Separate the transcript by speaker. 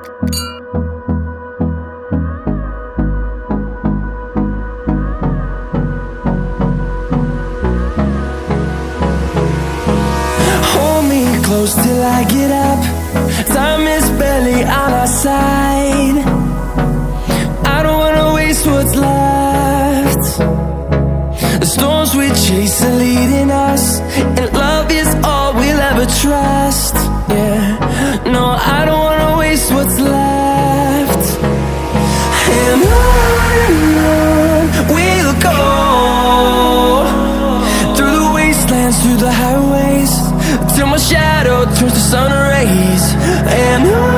Speaker 1: Hold me close till I get up. Time is barely on our side. I don't wanna waste what's left. The storms we chase are leading us, and love is all we'll ever trust. Yeah, no, I don't wanna waste what's left. And on we'll go, through the wastelands, through the highways, till my shadow turns to sun rays. And on